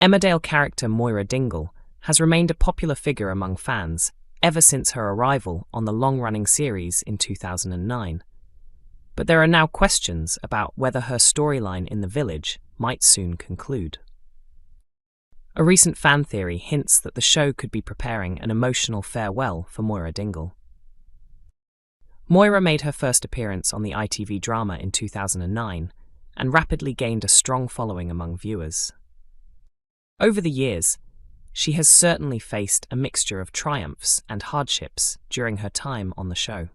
Emmerdale character Moira Dingle has remained a popular figure among fans ever since her arrival on the long-running series in 2009. But there are now questions about whether her storyline in the village might soon conclude. A recent fan theory hints that the show could be preparing an emotional farewell for Moira Dingle. Moira made her first appearance on the ITV drama in 2009 and rapidly gained a strong following among viewers. Over the years, she has certainly faced a mixture of triumphs and hardships during her time on the show.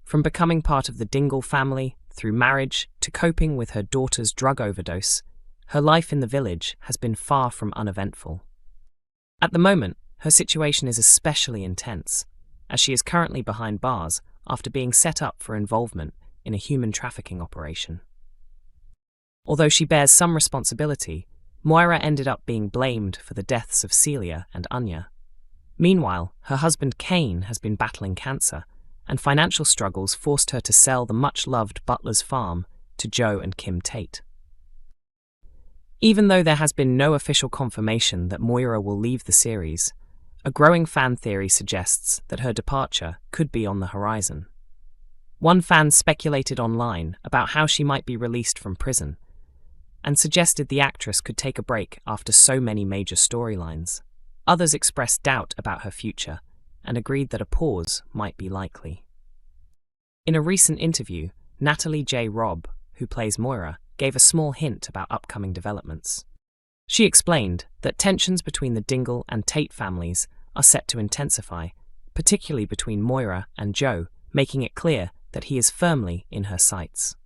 From becoming part of the Dingle family, through marriage, to coping with her daughter's drug overdose, her life in the village has been far from uneventful. At the moment, her situation is especially intense, as she is currently behind bars after being set up for involvement in a human trafficking operation. Although she bears some responsibility, Moira ended up being blamed for the deaths of Celia and Anya. Meanwhile, her husband Cain has been battling cancer, and financial struggles forced her to sell the much-loved Butlers Farm to Joe and Kim Tate. Even though there has been no official confirmation that Moira will leave the series, a growing fan theory suggests that her departure could be on the horizon. One fan speculated online about how she might be released from prison, and suggested the actress could take a break after so many major storylines. Others expressed doubt about her future and agreed that a pause might be likely. In a recent interview, Natalie J. Robb, who plays Moira, gave a small hint about upcoming developments. She explained that tensions between the Dingle and Tate families are set to intensify, particularly between Moira and Joe, making it clear that he is firmly in her sights.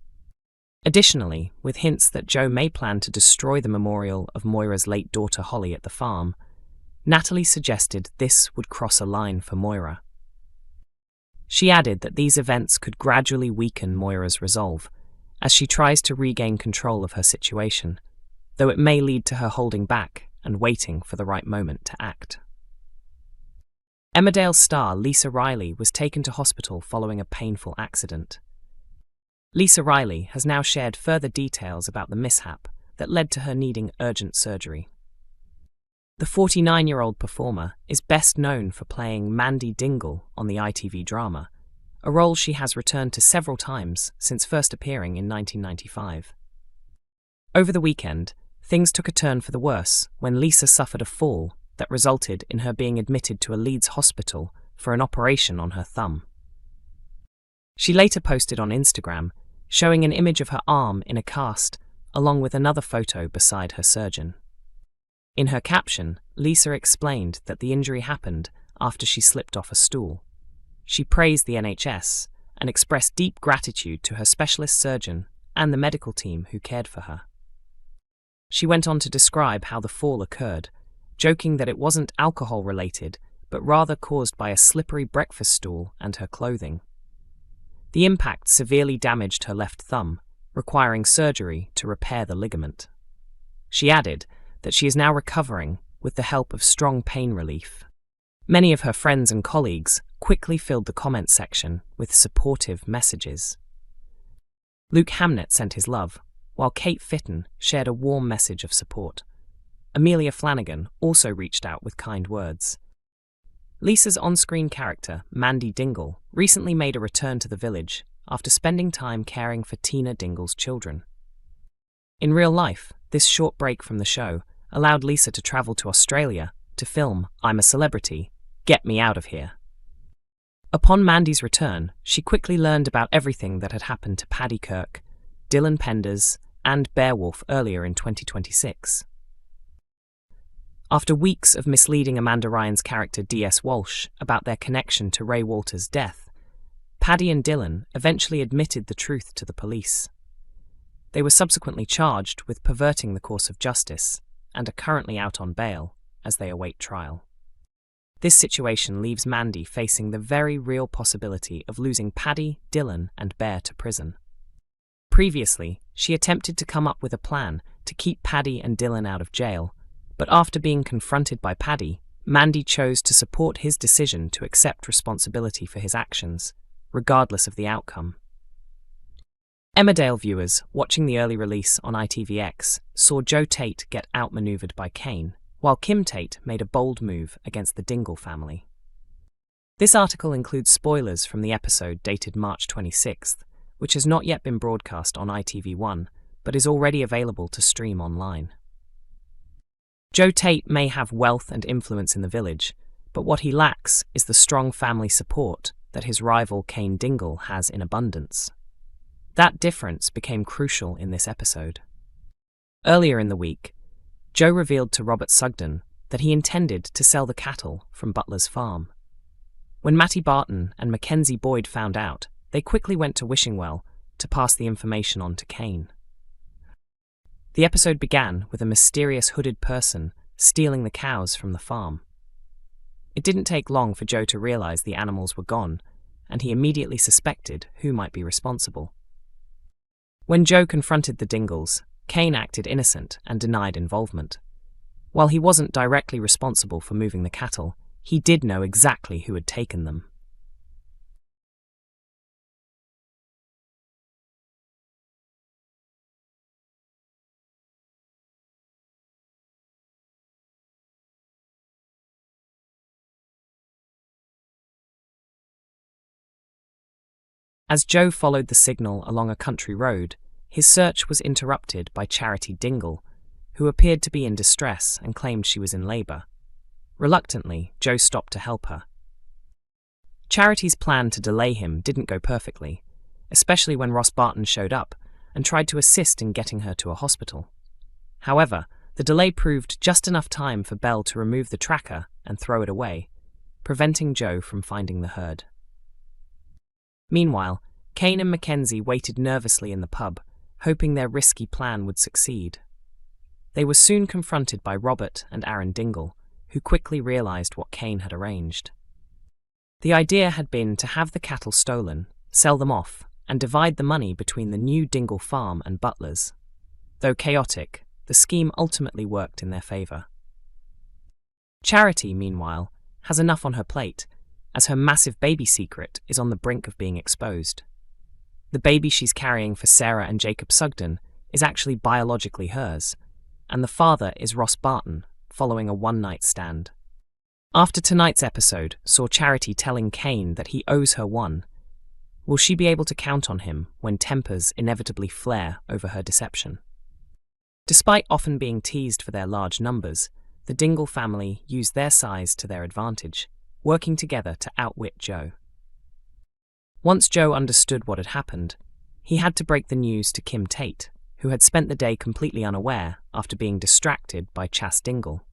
Additionally, with hints that Joe may plan to destroy the memorial of Moira's late daughter Holly at the farm, Natalie suggested this would cross a line for Moira. She added that these events could gradually weaken Moira's resolve as she tries to regain control of her situation, though it may lead to her holding back and waiting for the right moment to act. Emmerdale star Lisa Riley was taken to hospital following a painful accident. Lisa Riley has now shared further details about the mishap that led to her needing urgent surgery. The 49-year-old performer is best known for playing Mandy Dingle on the ITV drama, a role she has returned to several times since first appearing in 1995. Over the weekend, things took a turn for the worse when Lisa suffered a fall that resulted in her being admitted to a Leeds hospital for an operation on her thumb. She later posted on Instagram, showing an image of her arm in a cast, along with another photo beside her surgeon. In her caption, Lisa explained that the injury happened after she slipped off a stool. She praised the NHS and expressed deep gratitude to her specialist surgeon and the medical team who cared for her. She went on to describe how the fall occurred, joking that it wasn't alcohol-related, but rather caused by a slippery breakfast stool and her clothing. The impact severely damaged her left thumb, requiring surgery to repair the ligament. She added that she is now recovering with the help of strong pain relief. Many of her friends and colleagues quickly filled the comment section with supportive messages. Luke Hamnet sent his love, while Kate Fitton shared a warm message of support. Amelia Flanagan also reached out with kind words. Lisa's on-screen character, Mandy Dingle, recently made a return to the village after spending time caring for Tina Dingle's children. In real life, this short break from the show allowed Lisa to travel to Australia to film I'm a Celebrity, Get Me Out of Here. Upon Mandy's return, she quickly learned about everything that had happened to Paddy Kirk, Dylan Penders, and Beowulf earlier in 2026. After weeks of misleading Amanda Ryan's character D.S. Walsh about their connection to Ray Walters' death, Paddy and Dylan eventually admitted the truth to the police. They were subsequently charged with perverting the course of justice and are currently out on bail as they await trial. This situation leaves Mandy facing the very real possibility of losing Paddy, Dylan, and Bear to prison. Previously, she attempted to come up with a plan to keep Paddy and Dylan out of jail, but after being confronted by Paddy, Mandy chose to support his decision to accept responsibility for his actions, regardless of the outcome. Emmerdale viewers watching the early release on ITVX saw Joe Tate get outmaneuvered by Cain, while Kim Tate made a bold move against the Dingle family. This article includes spoilers from the episode dated March 26th, which has not yet been broadcast on ITV1, but is already available to stream online. Joe Tate may have wealth and influence in the village, but what he lacks is the strong family support that his rival Mandy Dingle has in abundance. That difference became crucial in this episode. Earlier in the week, Joe revealed to Robert Sugden that he intended to sell the cattle from Butlers Farm. When Matty Barton and Mackenzie Boyd found out, they quickly went to Wishingwell to pass the information on to Cain. The episode began with a mysterious hooded person stealing the cows from the farm. It didn't take long for Joe to realize the animals were gone, and he immediately suspected who might be responsible. When Joe confronted the Dingles, Cain acted innocent and denied involvement. While he wasn't directly responsible for moving the cattle, he did know exactly who had taken them. As Joe followed the signal along a country road, his search was interrupted by Charity Dingle, who appeared to be in distress and claimed she was in labour. Reluctantly, Joe stopped to help her. Charity's plan to delay him didn't go perfectly, especially when Ross Barton showed up and tried to assist in getting her to a hospital. However, the delay proved just enough time for Belle to remove the tracker and throw it away, preventing Joe from finding the herd. Meanwhile, Cain and Mackenzie waited nervously in the pub, hoping their risky plan would succeed. They were soon confronted by Robert and Aaron Dingle, who quickly realised what Cain had arranged. The idea had been to have the cattle stolen, sell them off, and divide the money between the new Dingle farm and Butlers. Though chaotic, the scheme ultimately worked in their favour. Charity, meanwhile, has enough on her plate, as her massive baby secret is on the brink of being exposed. The baby she's carrying for Sarah and Jacob Sugden is actually biologically hers, and the father is Ross Barton, following a one-night stand. After tonight's episode saw Charity telling Cain that he owes her one, will she be able to count on him when tempers inevitably flare over her deception? Despite often being teased for their large numbers, the Dingle family used their size to their advantage, working together to outwit Joe. Once Joe understood what had happened, he had to break the news to Kim Tate, who had spent the day completely unaware after being distracted by Chas Dingle.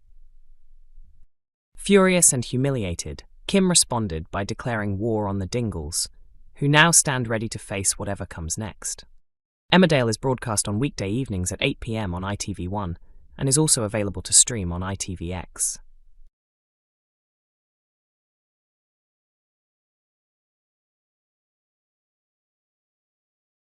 Furious and humiliated, Kim responded by declaring war on the Dingles, who now stand ready to face whatever comes next. Emmerdale is broadcast on weekday evenings at 8 p.m. on ITV1 and is also available to stream on ITVX.